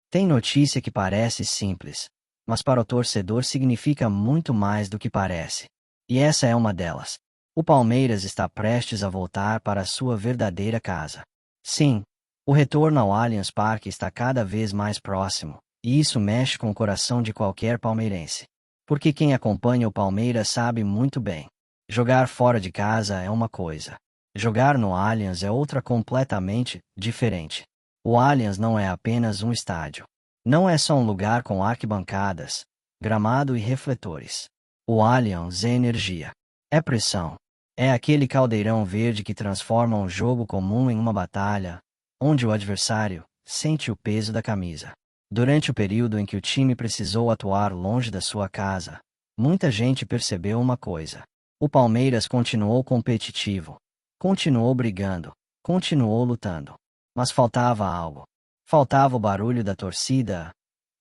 Tem notícia que parece simples, mas para o torcedor significa muito mais do que parece. E essa é uma delas. O Palmeiras está prestes a voltar para a sua verdadeira casa. Sim, o retorno ao Allianz Parque está cada vez mais próximo, e isso mexe com o coração de qualquer palmeirense. Porque quem acompanha o Palmeiras sabe muito bem. Jogar fora de casa é uma coisa. Jogar no Allianz é outra completamente diferente. O Allianz não é apenas um estádio. Não é só um lugar com arquibancadas, gramado e refletores. O Allianz é energia. É pressão. É aquele caldeirão verde que transforma um jogo comum em uma batalha, onde o adversário sente o peso da camisa. Durante o período em que o time precisou atuar longe da sua casa, muita gente percebeu uma coisa. O Palmeiras continuou competitivo, continuou brigando, continuou lutando. Mas faltava algo. Faltava o barulho da torcida,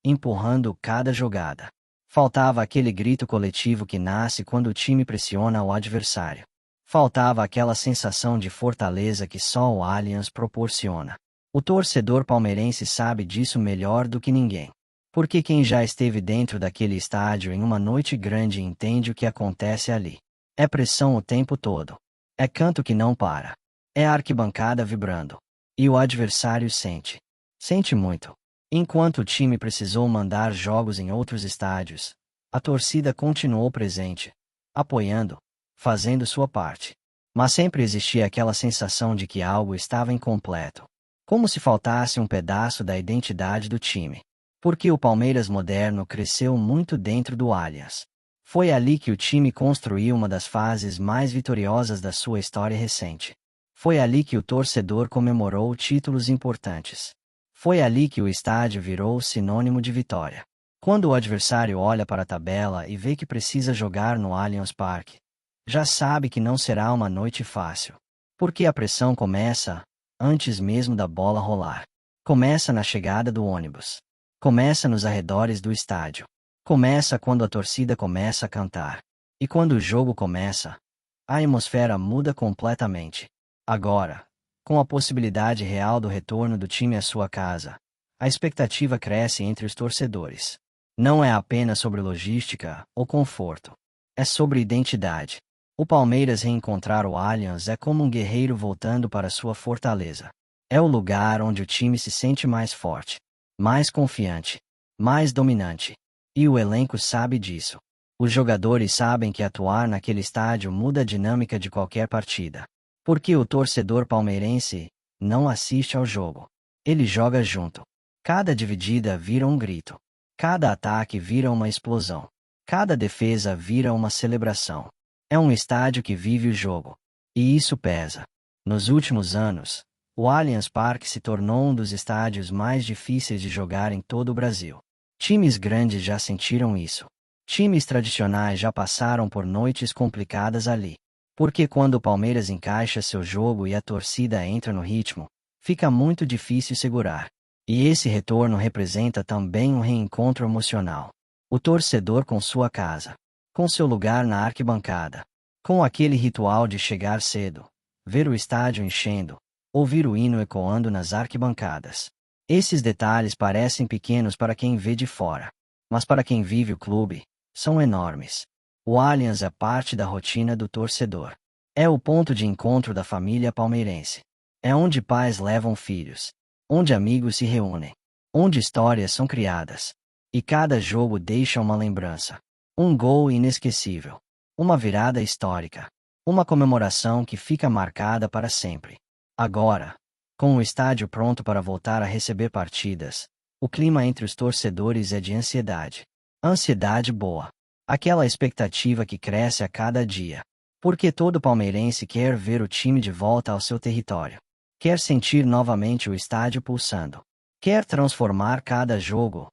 empurrando cada jogada. Faltava aquele grito coletivo que nasce quando o time pressiona o adversário. Faltava aquela sensação de fortaleza que só o Allianz proporciona. O torcedor palmeirense sabe disso melhor do que ninguém. Porque quem já esteve dentro daquele estádio em uma noite grande entende o que acontece ali. É pressão o tempo todo. É canto que não para. É a arquibancada vibrando. E o adversário sente. Sente muito. Enquanto o time precisou mandar jogos em outros estádios, a torcida continuou presente, apoiando, fazendo sua parte. Mas sempre existia aquela sensação de que algo estava incompleto. Como se faltasse um pedaço da identidade do time. Porque o Palmeiras moderno cresceu muito dentro do Allianz. Foi ali que o time construiu uma das fases mais vitoriosas da sua história recente. Foi ali que o torcedor comemorou títulos importantes. Foi ali que o estádio virou sinônimo de vitória. Quando o adversário olha para a tabela e vê que precisa jogar no Allianz Parque, já sabe que não será uma noite fácil. Porque a pressão começa antes mesmo da bola rolar. Começa na chegada do ônibus. Começa nos arredores do estádio. Começa quando a torcida começa a cantar. E quando o jogo começa, a atmosfera muda completamente. Agora, com a possibilidade real do retorno do time à sua casa, a expectativa cresce entre os torcedores. Não é apenas sobre logística ou conforto. É sobre identidade. O Palmeiras reencontrar o Allianz é como um guerreiro voltando para sua fortaleza. É o lugar onde o time se sente mais forte, mais confiante, mais dominante. E o elenco sabe disso. Os jogadores sabem que atuar naquele estádio muda a dinâmica de qualquer partida. Porque o torcedor palmeirense não assiste ao jogo. Ele joga junto. Cada dividida vira um grito. Cada ataque vira uma explosão. Cada defesa vira uma celebração. É um estádio que vive o jogo. E isso pesa. Nos últimos anos, o Allianz Parque se tornou um dos estádios mais difíceis de jogar em todo o Brasil. Times grandes já sentiram isso. Times tradicionais já passaram por noites complicadas ali. Porque quando o Palmeiras encaixa seu jogo e a torcida entra no ritmo, fica muito difícil segurar. E esse retorno representa também um reencontro emocional. O torcedor com sua casa, com seu lugar na arquibancada, com aquele ritual de chegar cedo, ver o estádio enchendo, ouvir o hino ecoando nas arquibancadas. Esses detalhes parecem pequenos para quem vê de fora, mas para quem vive o clube, são enormes. O Allianz é parte da rotina do torcedor. É o ponto de encontro da família palmeirense. É onde pais levam filhos. Onde amigos se reúnem. Onde histórias são criadas. E cada jogo deixa uma lembrança. Um gol inesquecível. Uma virada histórica. Uma comemoração que fica marcada para sempre. Agora, com o estádio pronto para voltar a receber partidas, o clima entre os torcedores é de ansiedade. Ansiedade boa. Aquela expectativa que cresce a cada dia. Porque todo palmeirense quer ver o time de volta ao seu território. Quer sentir novamente o estádio pulsando. Quer transformar cada jogo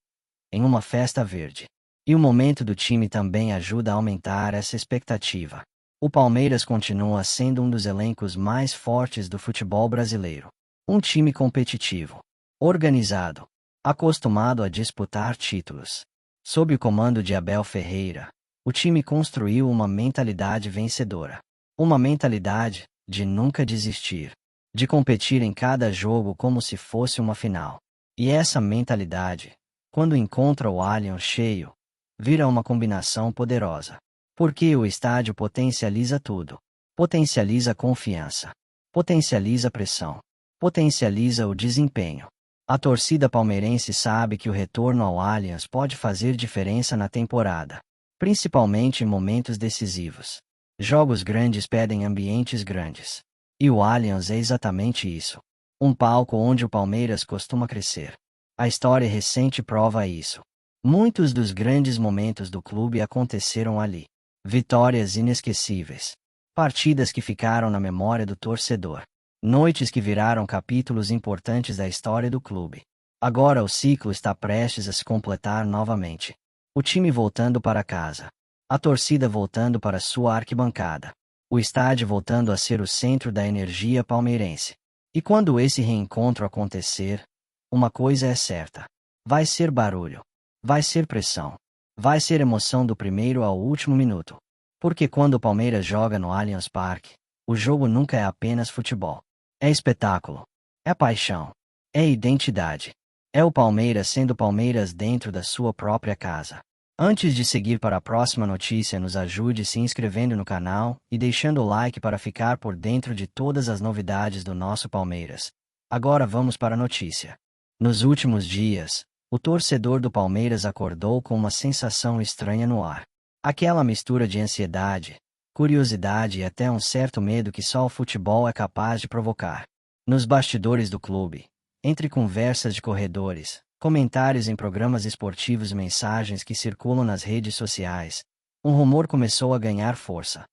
em uma festa verde. E o momento do time também ajuda a aumentar essa expectativa. O Palmeiras continua sendo um dos elencos mais fortes do futebol brasileiro. Um time competitivo, organizado, acostumado a disputar títulos. Sob o comando de Abel Ferreira, o time construiu uma mentalidade vencedora. Uma mentalidade de nunca desistir. De competir em cada jogo como se fosse uma final. E essa mentalidade, quando encontra o Allianz cheio, vira uma combinação poderosa. Porque o estádio potencializa tudo. Potencializa a confiança. Potencializa a pressão. Potencializa o desempenho. A torcida palmeirense sabe que o retorno ao Allianz pode fazer diferença na temporada, principalmente em momentos decisivos. Jogos grandes pedem ambientes grandes. E o Allianz é exatamente isso. Um palco onde o Palmeiras costuma crescer. A história recente prova isso. Muitos dos grandes momentos do clube aconteceram ali. Vitórias inesquecíveis. Partidas que ficaram na memória do torcedor. Noites que viraram capítulos importantes da história do clube. Agora o ciclo está prestes a se completar novamente. O time voltando para casa. A torcida voltando para sua arquibancada. O estádio voltando a ser o centro da energia palmeirense. E quando esse reencontro acontecer, uma coisa é certa. Vai ser barulho. Vai ser pressão. Vai ser emoção do primeiro ao último minuto. Porque quando o Palmeiras joga no Allianz Parque, o jogo nunca é apenas futebol. É espetáculo. É paixão. É identidade. É o Palmeiras sendo Palmeiras dentro da sua própria casa. Antes de seguir para a próxima notícia, nos ajude se inscrevendo no canal e deixando o like para ficar por dentro de todas as novidades do nosso Palmeiras. Agora vamos para a notícia. Nos últimos dias, o torcedor do Palmeiras acordou com uma sensação estranha no ar. Aquela mistura de ansiedade, curiosidade e até um certo medo que só o futebol é capaz de provocar. Nos bastidores do clube, entre conversas de corredores, comentários em programas esportivos e mensagens que circulam nas redes sociais, um rumor começou a ganhar força.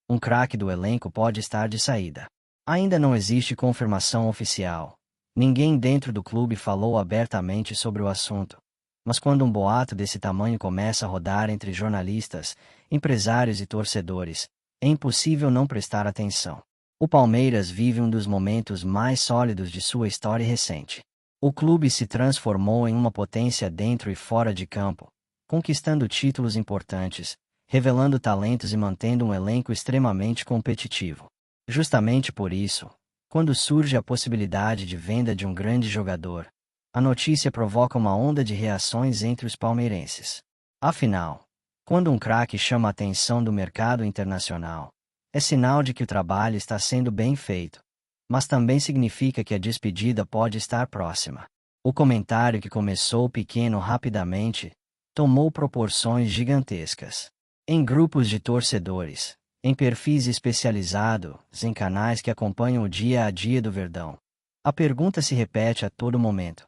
Um craque do elenco pode estar de saída. Ainda não existe confirmação oficial. Ninguém dentro do clube falou abertamente sobre o assunto. Mas quando um boato desse tamanho começa a rodar entre jornalistas, empresários e torcedores, é impossível não prestar atenção. O Palmeiras vive um dos momentos mais sólidos de sua história recente. O clube se transformou em uma potência dentro e fora de campo, conquistando títulos importantes, revelando talentos e mantendo um elenco extremamente competitivo. Justamente por isso, quando surge a possibilidade de venda de um grande jogador, a notícia provoca uma onda de reações entre os palmeirenses. Afinal, quando um craque chama a atenção do mercado internacional, é sinal de que o trabalho está sendo bem feito. Mas também significa que a despedida pode estar próxima. O comentário que começou pequeno rapidamente tomou proporções gigantescas. Em grupos de torcedores, em perfis especializados, em canais que acompanham o dia a dia do Verdão. A pergunta se repete a todo momento.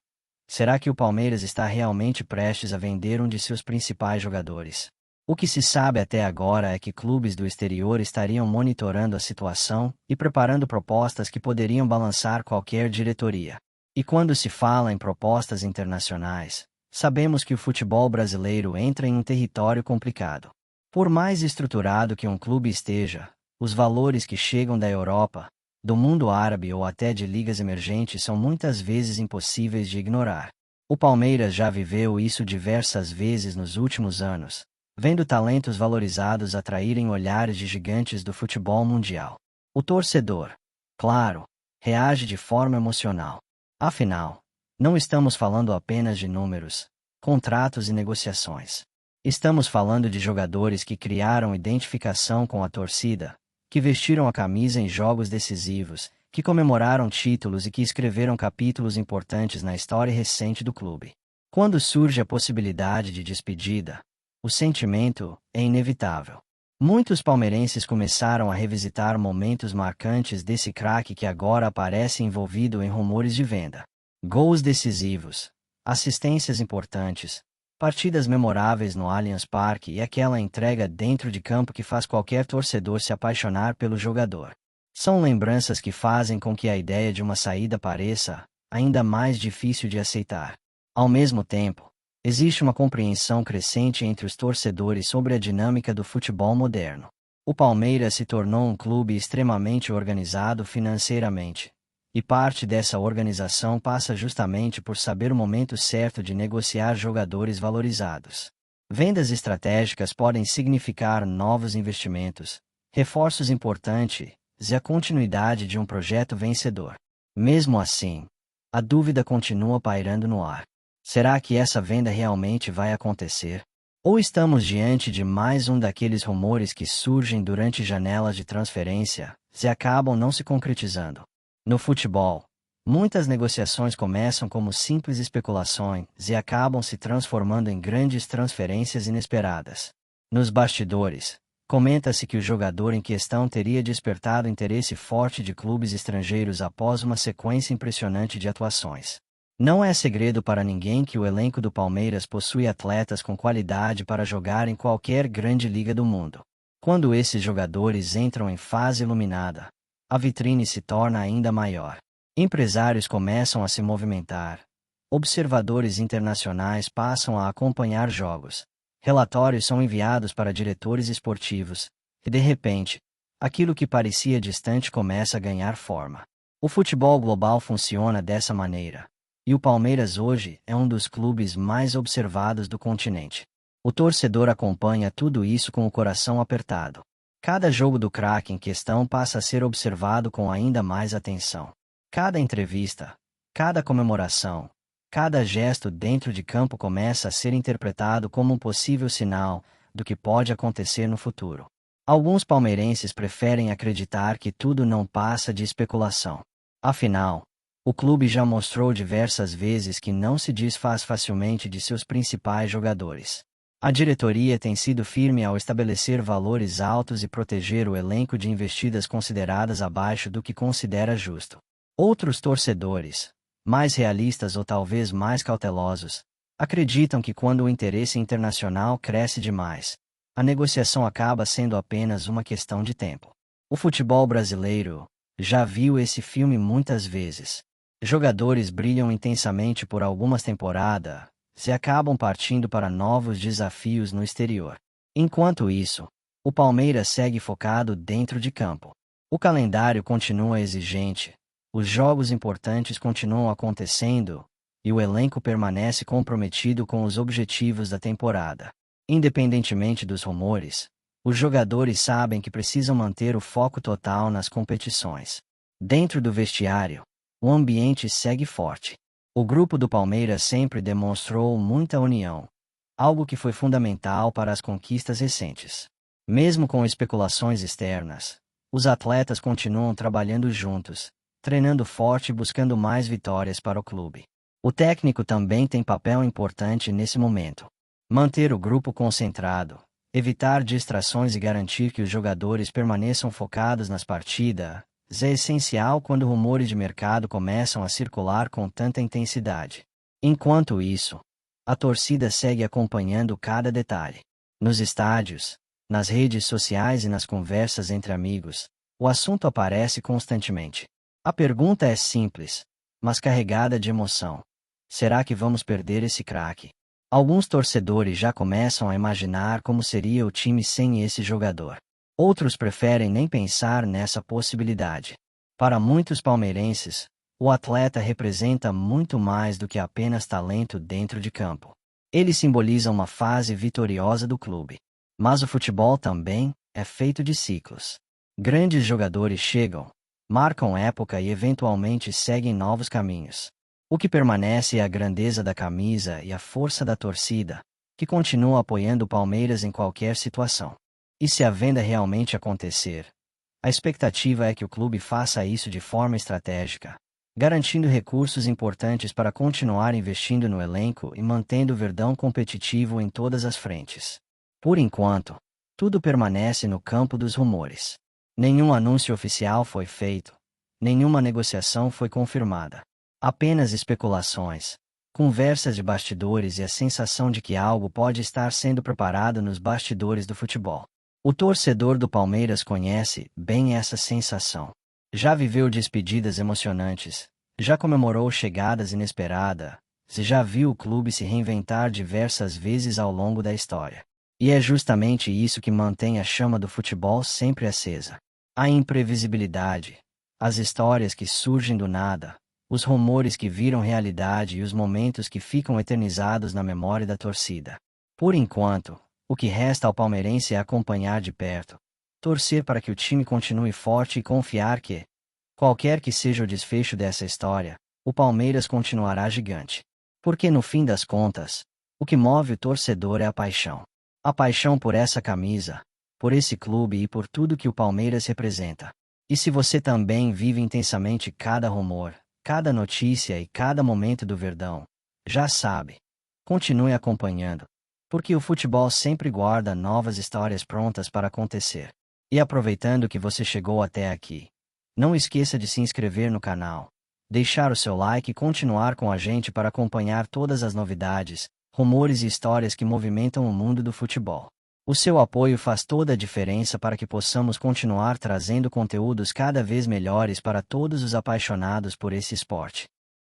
Será que o Palmeiras está realmente prestes a vender um de seus principais jogadores? O que se sabe até agora é que clubes do exterior estariam monitorando a situação e preparando propostas que poderiam balançar qualquer diretoria. E quando se fala em propostas internacionais, sabemos que o futebol brasileiro entra em um território complicado. Por mais estruturado que um clube esteja, os valores que chegam da Europa, do mundo árabe ou até de ligas emergentes são muitas vezes impossíveis de ignorar. O Palmeiras já viveu isso diversas vezes nos últimos anos, vendo talentos valorizados atraírem olhares de gigantes do futebol mundial. O torcedor, claro, reage de forma emocional. Afinal, não estamos falando apenas de números, contratos e negociações. Estamos falando de jogadores que criaram identificação com a torcida, que vestiram a camisa em jogos decisivos, que comemoraram títulos e que escreveram capítulos importantes na história recente do clube. Quando surge a possibilidade de despedida, o sentimento é inevitável. Muitos palmeirenses começaram a revisitar momentos marcantes desse craque que agora aparece envolvido em rumores de venda. Gols decisivos, assistências importantes, partidas memoráveis no Allianz Parque e aquela entrega dentro de campo que faz qualquer torcedor se apaixonar pelo jogador. São lembranças que fazem com que a ideia de uma saída pareça ainda mais difícil de aceitar. Ao mesmo tempo, existe uma compreensão crescente entre os torcedores sobre a dinâmica do futebol moderno. O Palmeiras se tornou um clube extremamente organizado financeiramente, e parte dessa organização passa justamente por saber o momento certo de negociar jogadores valorizados. Vendas estratégicas podem significar novos investimentos, reforços importantes e a continuidade de um projeto vencedor. Mesmo assim, A dúvida continua pairando no ar. Será que essa venda realmente vai acontecer? Ou estamos diante de mais um daqueles rumores que surgem durante janelas de transferência e acabam não se concretizando? No futebol, muitas negociações começam como simples especulações e acabam se transformando em grandes transferências inesperadas. Nos bastidores, comenta-se que o jogador em questão teria despertado interesse forte de clubes estrangeiros após uma sequência impressionante de atuações. Não é segredo para ninguém que o elenco do Palmeiras possui atletas com qualidade para jogar em qualquer grande liga do mundo. Quando esses jogadores entram em fase iluminada, a vitrine se torna ainda maior. Empresários começam a se movimentar. Observadores internacionais passam a acompanhar jogos. Relatórios são enviados para diretores esportivos. E de repente, aquilo que parecia distante começa a ganhar forma. O futebol global funciona dessa maneira. E o Palmeiras hoje é um dos clubes mais observados do continente. O torcedor acompanha tudo isso com o coração apertado. Cada jogo do craque em questão passa a ser observado com ainda mais atenção. Cada entrevista, cada comemoração, cada gesto dentro de campo começa a ser interpretado como um possível sinal do que pode acontecer no futuro. Alguns palmeirenses preferem acreditar que tudo não passa de especulação. Afinal, o clube já mostrou diversas vezes que não se desfaz facilmente de seus principais jogadores. A diretoria tem sido firme ao estabelecer valores altos e proteger o elenco de investidas consideradas abaixo do que considera justo. Outros torcedores, mais realistas ou talvez mais cautelosos, acreditam que quando o interesse internacional cresce demais, a negociação acaba sendo apenas uma questão de tempo. O futebol brasileiro já viu esse filme muitas vezes. Jogadores brilham intensamente por algumas temporadas e acabam partindo para novos desafios no exterior. Enquanto isso, o Palmeiras segue focado dentro de campo. O calendário continua exigente, os jogos importantes continuam acontecendo e o elenco permanece comprometido com os objetivos da temporada. Independentemente dos rumores, os jogadores sabem que precisam manter o foco total nas competições. Dentro do vestiário, o ambiente segue forte. O grupo do Palmeiras sempre demonstrou muita união, algo que foi fundamental para as conquistas recentes. Mesmo com especulações externas, os atletas continuam trabalhando juntos, treinando forte e buscando mais vitórias para o clube. O técnico também tem papel importante nesse momento. Manter o grupo concentrado, evitar distrações e garantir que os jogadores permaneçam focados nas partidas é essencial quando rumores de mercado começam a circular com tanta intensidade. Enquanto isso, a torcida segue acompanhando cada detalhe. Nos estádios, nas redes sociais e nas conversas entre amigos, o assunto aparece constantemente. A pergunta é simples, mas carregada de emoção. Será que vamos perder esse craque? Alguns torcedores já começam a imaginar como seria o time sem esse jogador. Outros preferem nem pensar nessa possibilidade. Para muitos palmeirenses, o atleta representa muito mais do que apenas talento dentro de campo. Ele simboliza uma fase vitoriosa do clube. Mas o futebol também é feito de ciclos. Grandes jogadores chegam, marcam época e eventualmente seguem novos caminhos. O que permanece é a grandeza da camisa e a força da torcida, que continua apoiando o Palmeiras em qualquer situação. E se a venda realmente acontecer, a expectativa é que o clube faça isso de forma estratégica, garantindo recursos importantes para continuar investindo no elenco e mantendo o Verdão competitivo em todas as frentes. Por enquanto, tudo permanece no campo dos rumores. Nenhum anúncio oficial foi feito, nenhuma negociação foi confirmada. Apenas especulações, conversas de bastidores e a sensação de que algo pode estar sendo preparado nos bastidores do futebol. O torcedor do Palmeiras conhece bem essa sensação. Já viveu despedidas emocionantes, já comemorou chegadas inesperadas, e já viu o clube se reinventar diversas vezes ao longo da história. E é justamente isso que mantém a chama do futebol sempre acesa. A imprevisibilidade, as histórias que surgem do nada, os rumores que viram realidade e os momentos que ficam eternizados na memória da torcida. Por enquanto, o que resta ao palmeirense é acompanhar de perto, torcer para que o time continue forte e confiar que, qualquer que seja o desfecho dessa história, o Palmeiras continuará gigante. Porque no fim das contas, o que move o torcedor é a paixão. A paixão por essa camisa, por esse clube e por tudo que o Palmeiras representa. E se você também vive intensamente cada rumor, cada notícia e cada momento do Verdão, já sabe. Continue acompanhando, porque o futebol sempre guarda novas histórias prontas para acontecer. E aproveitando que você chegou até aqui, não esqueça de se inscrever no canal, deixar o seu like e continuar com a gente para acompanhar todas as novidades, rumores e histórias que movimentam o mundo do futebol. O seu apoio faz toda a diferença para que possamos continuar trazendo conteúdos cada vez melhores para todos os apaixonados por esse esporte.